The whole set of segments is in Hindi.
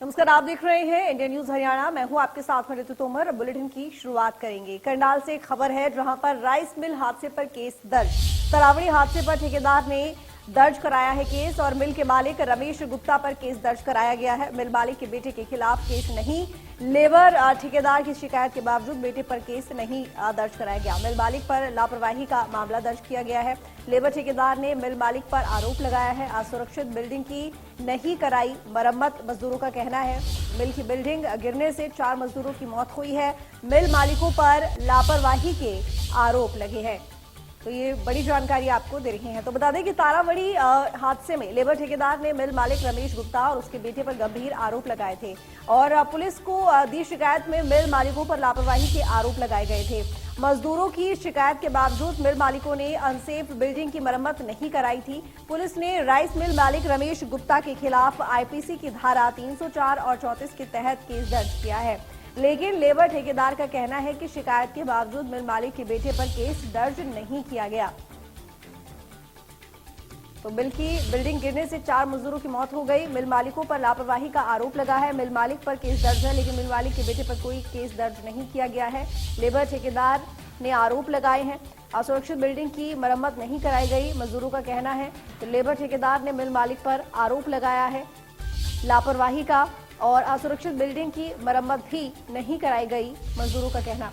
नमस्कार, आप देख रहे हैं इंडिया न्यूज हरियाणा। मैं हूं आपके साथ में ऋतु तोमर। बुलेटिन की शुरुआत करेंगे। करनाल से खबर है, जहां पर राइस मिल हादसे पर केस दर्ज। तरावड़ी हादसे पर ठेकेदार ने दर्ज कराया है केस और मिल के मालिक रमेश गुप्ता पर केस दर्ज कराया गया है। मिल मालिक के बेटे के खिलाफ केस नहीं, लेबर ठेकेदार की शिकायत के बावजूद बेटे पर केस नहीं दर्ज कराया गया। मिल मालिक पर लापरवाही का मामला दर्ज किया गया है। लेबर ठेकेदार ने मिल मालिक पर आरोप लगाया है, असुरक्षित बिल्डिंग की नहीं कराई मरम्मत। मजदूरों का कहना है मिल की बिल्डिंग गिरने से 4 मजदूरों की मौत हुई है। मिल मालिकों पर लापरवाही के आरोप लगे हैं। तो ये बड़ी जानकारी आपको दे रहे हैं। तो बता दें कि तारावड़ी हादसे में लेबर ठेकेदार ने मिल मालिक रमेश गुप्ता और उसके बेटे पर गंभीर आरोप लगाए थे और पुलिस को दी शिकायत में मिल मालिकों पर लापरवाही के आरोप लगाए गए थे। मजदूरों की शिकायत के बावजूद मिल मालिकों ने अनसेफ बिल्डिंग की मरम्मत नहीं कराई थी। पुलिस ने राइस मिल मालिक रमेश गुप्ता के खिलाफ आईपीसी की धारा 304 और 34 के तहत केस दर्ज किया है, लेकिन लेबर ठेकेदार का कहना है कि शिकायत के बावजूद मिल मालिक के बेटे पर केस दर्ज नहीं किया गया। तो मिल की बिल्डिंग गिरने से 4 मजदूरों की मौत हो गई। मिल मालिकों पर लापरवाही का आरोप लगा है। मिल मालिक पर केस दर्ज है, लेकिन मिल मालिक के बेटे पर कोई केस दर्ज नहीं किया गया है। लेबर ठेकेदार ने आरोप लगाए हैं, असुरक्षित बिल्डिंग की मरम्मत नहीं कराई गई, मजदूरों का कहना है। तो लेबर ठेकेदार ने मिल मालिक पर आरोप लगाया है लापरवाही का और असुरक्षित बिल्डिंग की मरम्मत भी नहीं कराई गई, मजदूरों का कहना।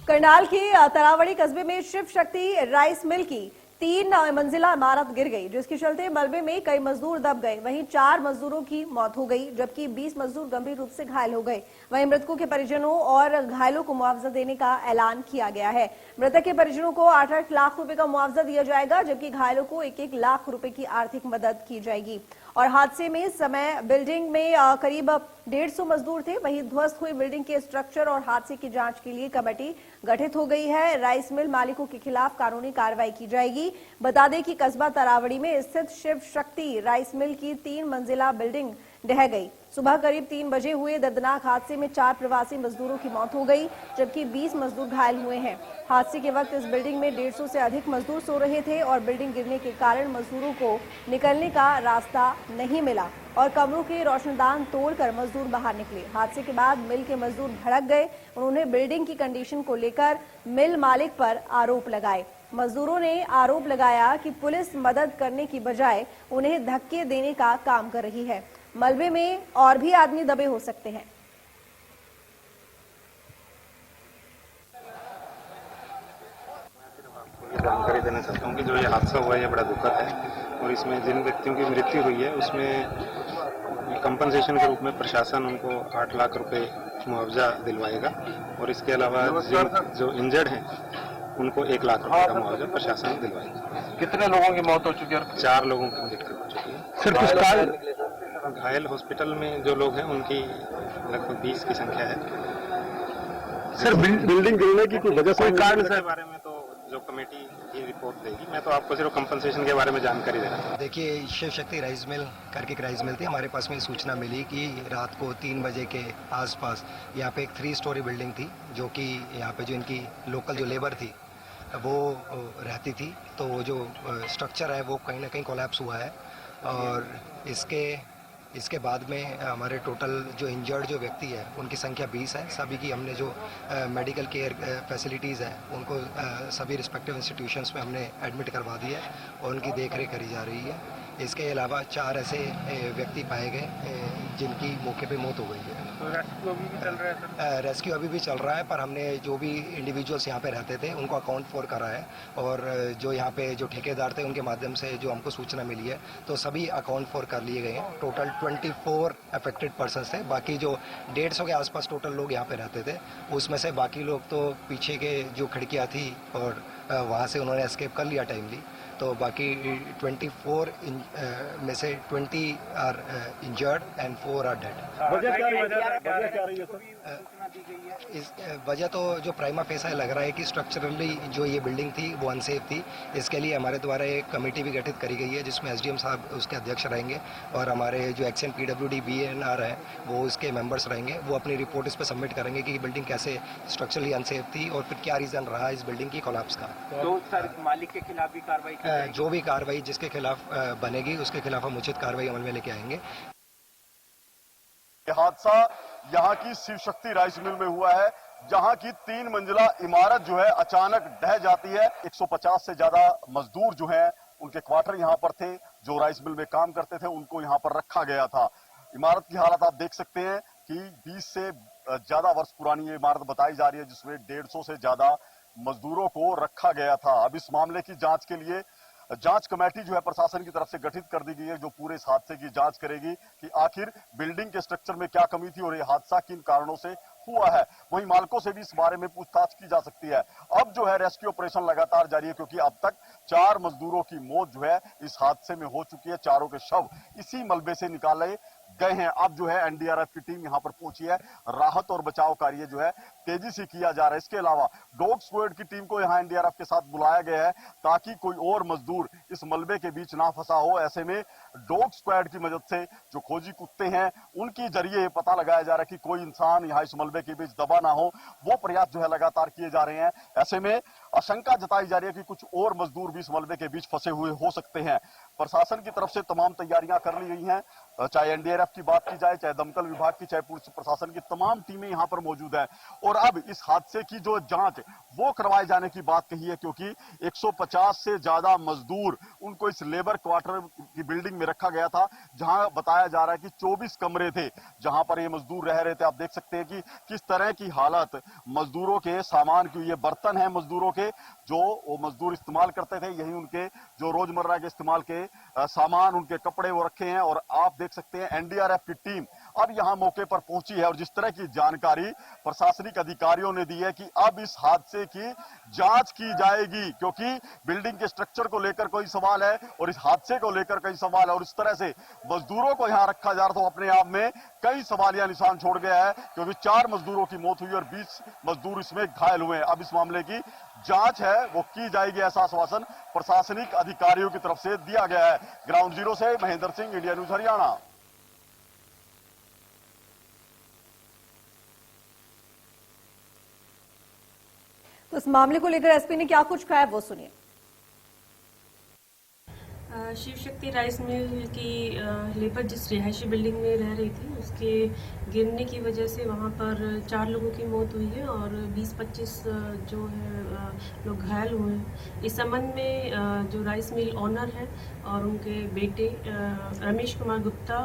करनाल की तरावड़ी कस्बे में शिव शक्ति राइस मिल की 3 मंजिला इमारत गिर गई, जिसके चलते मलबे में कई मजदूर दब गए। वहीं 4 मजदूरों की मौत हो गई, जबकि 20 मजदूर गंभीर रूप से घायल हो गए। वहीं मृतकों के परिजनों और घायलों को मुआवजा देने का ऐलान किया गया है। मृतक के परिजनों को 8-8 लाख रुपए का मुआवजा दिया जाएगा, जबकि घायलों को 1-1 लाख रुपए की आर्थिक मदद की जाएगी। और हादसे में समय बिल्डिंग में करीब 150 मजदूर थे। वहीं ध्वस्त हुई बिल्डिंग के स्ट्रक्चर और हादसे की जांच के लिए कमेटी गठित हो गई है। राइस मिल मालिकों के खिलाफ कानूनी कार्रवाई की जाएगी। बता दें कि कस्बा तरावड़ी में स्थित शिव शक्ति राइस मिल की 3 मंजिला बिल्डिंग ढह गई। सुबह करीब 3 बजे हुए दर्दनाक हादसे में 4 प्रवासी मजदूरों की मौत हो गई, जबकि 20 मजदूर घायल हुए हैं। हादसे के वक्त इस बिल्डिंग में 150 से अधिक मजदूर सो रहे थे और बिल्डिंग गिरने के कारण मजदूरों को निकलने का रास्ता नहीं मिला और कमरों के रोशनदान तोड़कर मजदूर बाहर निकले। हादसे के बाद मिल के मजदूर भड़क गए। उन्होंने बिल्डिंग की कंडीशन को लेकर मिल मालिक पर आरोप लगाए। मजदूरों ने आरोप लगाया कि पुलिस मदद करने की बजाय उन्हें धक्के देने का काम कर रही है। मलबे में और भी आदमी दबे हो सकते हैं। जानकारी देना चाहता हूँ कि जो ये हादसा हुआ है ये बड़ा दुखद है और इसमें जिन व्यक्तियों की मृत्यु हुई है उसमें कंपनसेशन के रूप में प्रशासन उनको 8 लाख रुपए मुआवजा दिलवाएगा और इसके अलावा जो इंजर्ड हैं उनको 1 लाख रुपए का मुआवजा प्रशासन दिलवाएगा। कितने लोगों की मौत हो चुकी है? 4 लोगों की मृत्यु हो चुकी है। सर घायल हॉस्पिटल में जो लोग हैं उनकी लगभग 20 की संख्या है। सर बिल्डिंग गिरने की कोई वजह से कारण के बारे में तो जो कमेटी ये रिपोर्ट देगी, मैं तो आपको सिर्फ कंपनसेशन के बारे में जानकारी दे रहा हूँ। देखिए, शिव शक्ति राइस मिल करके एक राइस मिल थी। हमारे पास में सूचना मिली कि रात को 3 बजे के आसपास यहाँ पे एक 3 स्टोरी बिल्डिंग थी, जो कि यहाँ पे जो इनकी लोकल जो लेबर थी वो रहती थी। तो वो जो स्ट्रक्चर है वो कहीं ना कहीं कोलैप्स हुआ है और इसके बाद में हमारे टोटल जो इंजर्ड जो व्यक्ति है उनकी संख्या 20 है। सभी की हमने जो मेडिकल केयर फैसिलिटीज़ है उनको सभी रिस्पेक्टिव इंस्टीट्यूशंस में हमने एडमिट करवा दी है और उनकी देखरेख करी जा रही है। इसके अलावा 4 ऐसे व्यक्ति पाए गए जिनकी मौके पे मौत हो गई है। तो रेस्क्यू अभी भी चल रहा है सर? रेस्क्यू अभी भी चल रहा है, पर हमने जो भी इंडिविजुअल्स यहाँ पे रहते थे उनको अकाउंट फॉर करा है और जो यहाँ पे जो ठेकेदार थे उनके माध्यम से जो हमको सूचना मिली है तो सभी अकाउंट फॉर कर लिए गए हैं। टोटल 24 अफेक्टेड पर्सन्स थे। बाकी जो 150 के आसपास टोटल लोग यहाँ पे रहते थे, उसमें से बाकी लोग तो पीछे के जो खिड़कियाँ थी और वहाँ से उन्होंने एस्केप कर लिया टाइमली। तो बाकी 24 में से 20 are injured and 4 are dead. वजह क्या रही है सर? इस वजह तो जो प्राइमा फेसा लग रहा है कि स्ट्रक्चरली जो ये बिल्डिंग थी वो अनसेफ थी। इसके लिए हमारे द्वारा एक कमेटी भी गठित करी गई है जिसमें एसडीएम साहब उसके अध्यक्ष रहेंगे और हमारे जो एक्शन पीडब्ल्यूडी बीएनआर है वो उसके मेंबर्स रहेंगे। वो अपनी रिपोर्ट इस पर सबमिट करेंगे कि ये बिल्डिंग कैसे स्ट्रक्चरली अनसेफ थी और फिर क्या रीज़न रहा इस बिल्डिंग की कोलैप्स का। तो सर मालिक के खिलाफ भी कार्रवाई की जाएगी? जो भी कार्रवाई जिसके खिलाफ बनेगी उसके खिलाफ हम उचित कार्रवाई अमल में लेके आएंगे। ये हादसा यहाँ की शिव शक्ति राइस मिल में हुआ है, जहाँ की 3 मंजिला इमारत जो है अचानक ढह जाती है। 150 से ज्यादा मजदूर जो हैं उनके क्वार्टर यहाँ पर थे, जो राइस मिल में काम करते थे उनको यहाँ पर रखा गया था। इमारत की हालत आप देख सकते हैं कि 20 से ज्यादा वर्ष पुरानी ये इमारत बताई जा रही है, जिसमें 150 से ज्यादा मजदूरों को रखा गया था। अब इस मामले की जांच के लिए जांच कमेटी जो है प्रशासन की तरफ से गठित कर दी गई है, जो पूरे इस हादसे की जांच करेगी कि आखिर बिल्डिंग के स्ट्रक्चर में क्या कमी थी और ये हादसा किन कारणों से हुआ है। वहीं मालकों से भी इस बारे में पूछताछ की जा सकती है। अब जो है रेस्क्यू ऑपरेशन लगातार जारी है, क्योंकि अब तक 4 मजदूरों की मौत जो है इस हादसे में हो चुकी है। चारों के शव इसी मलबे से निकाले गए हैं। अब जो है एनडीआरएफ की टीम यहां पर पहुंची है। राहत और बचाव कार्य जो है तेजी से किया जा रहा है। इसके अलावा डॉग स्क्वाड की टीम को यहां एनडीआरएफ के साथ बुलाया गया है ताकि कोई और मजदूर इस मलबे के बीच ना फंसा हो। ऐसे में डॉग स्क्वाड की मदद से जो खोजी कुत्ते हैं उनके जरिए पता लगाया जा रहा है कि कोई इंसान यहां इस मलबे के बीच दबा ना हो। वो प्रयास जो है लगातार किए जा रहे हैं। ऐसे में आशंका जताई जा रही है कि कुछ और मजदूर भी इस मलबे के बीच फंसे हुए हो सकते हैं। प्रशासन की तरफ से तमाम तैयारियां कर ली गई हैं, चाहे एनडीआरएफ की बात की जाए, चाहे दमकल विभाग की, चाहे पुलिस प्रशासन की तमाम टीमें यहां पर मौजूद हैं। और अब इस हादसे की जो जांच वो करवाए जाने की बात कही है, क्योंकि 150 से ज्यादा मजदूर उनको इस लेबर क्वार्टर की बिल्डिंग में रखा गया था, जहां बताया जा रहा है कि 24 कमरे थे जहां पर ये मजदूर रह रहे थे। आप देख सकते हैं कि किस तरह की हालत मजदूरों के सामान की। ये बर्तन है मजदूरों के जो वो मजदूर इस्तेमाल करते थे, यही उनके जो रोजमर्रा के इस्तेमाल के सामान, उनके कपड़े वो रखे हैं। और आप देख सकते हैं एनडीआरएफ की टीम अब यहां मौके पर पहुंची है और जिस तरह की जानकारी प्रशासनिक अधिकारियों ने दी है कि अब इस हादसे की जांच की जाएगी, क्योंकि बिल्डिंग के स्ट्रक्चर को लेकर कोई सवाल है और इस हादसे को लेकर कई सवाल है। और इस तरह से मजदूरों को यहां रखा जा रहा था, अपने आप में कई सवालिया निशान छोड़ गया है, क्योंकि 4 मजदूरों की मौत हुई और 20 मजदूर इसमें घायल हुए हैं। अब इस मामले की जांच है वो की जाएगी, ऐसा आश्वासन प्रशासनिक अधिकारियों की तरफ से दिया गया है। ग्राउंड जीरो से महेंद्र सिंह, इंडिया न्यूज हरियाणा। तो इस मामले को लेकर एसपी ने क्या कुछ कहा है वो सुनिए। शिव शक्ति राइस मिल की लेबर जिस रिहायशी बिल्डिंग में रह रही थी उसके गिरने की वजह से वहाँ पर 4 लोगों की मौत हुई है और 20-25 जो है लोग घायल हुए हैं। इस संबंध में जो राइस मिल ऑनर है और उनके बेटे रमेश कुमार गुप्ता,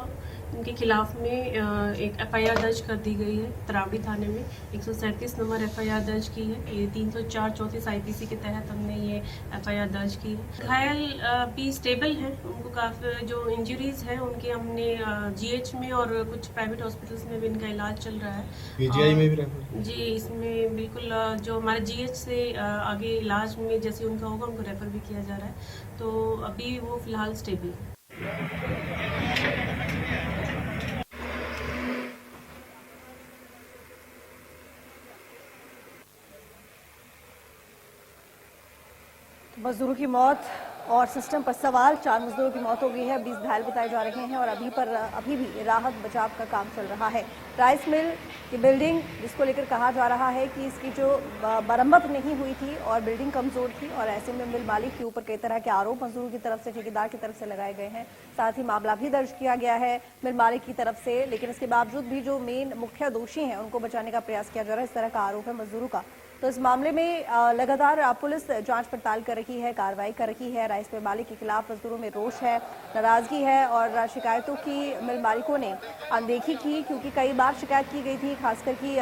उनके खिलाफ में एक एफआईआर दर्ज कर दी गई है। तरावड़ी थाने में 137 नंबर एफआईआर दर्ज की है। ये 304-34 आईपीसी के तहत हमने ये एफआईआर दर्ज की है। घायल भी स्टेबल हैं, उनको काफ़ी जो इंजरीज हैं उनके हमने जीएच में और कुछ प्राइवेट हॉस्पिटल्स में भी इनका इलाज चल रहा है। पीजीआई में भी रेफर? जी, इसमें बिल्कुल जो हमारे जीएच से आगे इलाज में जैसे उनका होगा उनको रेफर भी किया जा रहा है। तो अभी वो फिलहाल स्टेबल है। मजदूरों की मौत और सिस्टम पर सवाल। 4 मजदूरों की मौत हो गई है, 20 घायल बताए जा रहे हैं और अभी भी राहत बचाव का काम चल रहा है। राइस मिल की बिल्डिंग जिसको लेकर कहा जा रहा है कि इसकी जो मरम्मत नहीं हुई थी और बिल्डिंग कमजोर थी, और ऐसे में मिल मालिक के ऊपर कई तरह के आरोप मजदूरों की तरफ से, ठेकेदार की तरफ से लगाए गए हैं। साथ ही मामला भी दर्ज किया गया है मिल मालिक की तरफ से, लेकिन इसके बावजूद भी जो मेन मुख्य दोषी हैं उनको बचाने का प्रयास किया जा रहा है। इस तरह का आरोप है मजदूरों का। तो इस मामले में लगातार पुलिस जांच पड़ताल कर रही है, कार्रवाई कर रही है। राइस मिल मालिक के खिलाफ मजदूरों में रोष है, नाराजगी है और शिकायतों की मिल मालिकों ने अनदेखी की, क्योंकि कई बार शिकायत की गई थी खासकर की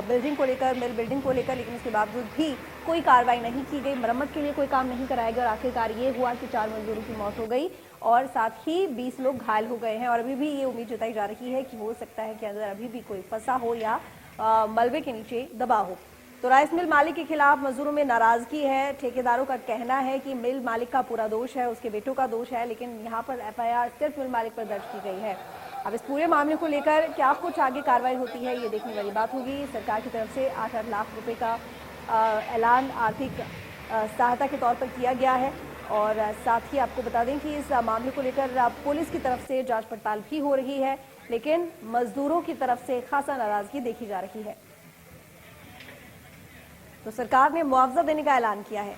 बिल्डिंग को लेकर, मिल बिल्डिंग को लेकर, लेकिन उसके बावजूद भी कोई कार्रवाई नहीं की गई, मरम्मत के लिए कोई काम नहीं कराया गया और आखिरकार ये हुआ कि 4 मजदूरों की मौत हो गई और साथ ही 20 लोग घायल हो गए हैं। और अभी भी ये उम्मीद जताई जा रही है कि हो सकता है कि अंदर अभी भी कोई फंसा हो या मलबे के नीचे दबा हो। तो राइस मिल मालिक के खिलाफ मजदूरों में नाराजगी है। ठेकेदारों का कहना है कि मिल मालिक का पूरा दोष है, उसके बेटों का दोष है, लेकिन यहाँ पर एफआईआर सिर्फ मिल मालिक पर दर्ज की गई है। अब इस पूरे मामले को लेकर क्या कुछ आगे कार्रवाई होती है, ये देखने वाली बात होगी। सरकार की तरफ से 8-8 लाख रुपए का ऐलान आर्थिक सहायता के तौर पर किया गया है और साथ ही आपको बता दें कि इस मामले को लेकर पुलिस की तरफ से जांच पड़ताल भी हो रही है, लेकिन मजदूरों की तरफ से खासा नाराजगी देखी जा रही है। तो सरकार ने मुआवजा देने का ऐलान किया है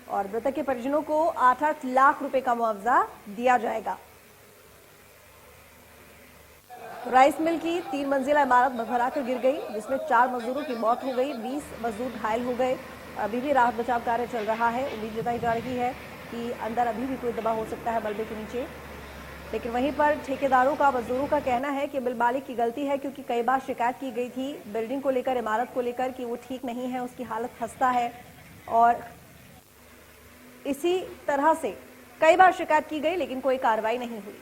और मृतक के परिजनों को 8-8 लाख रुपए का मुआवजा दिया जाएगा। तो राइस मिल की 3 मंजिला इमारत भरभराकर गिर गई, जिसमें 4 मजदूरों की मौत हो गई, 20 मजदूर घायल हो गए। अभी भी राहत बचाव कार्य चल रहा है। उम्मीद जताई जा रही है कि अंदर अभी भी कोई दबा हो सकता है मलबे के नीचे। लेकिन वहीं पर ठेकेदारों का, मजदूरों का कहना है कि मिल मालिक की गलती है, क्योंकि कई बार शिकायत की गई थी बिल्डिंग को लेकर, इमारत को लेकर कि वो ठीक नहीं है, उसकी हालत खस्ता है और इसी तरह से कई बार शिकायत की गई लेकिन कोई कार्रवाई नहीं हुई।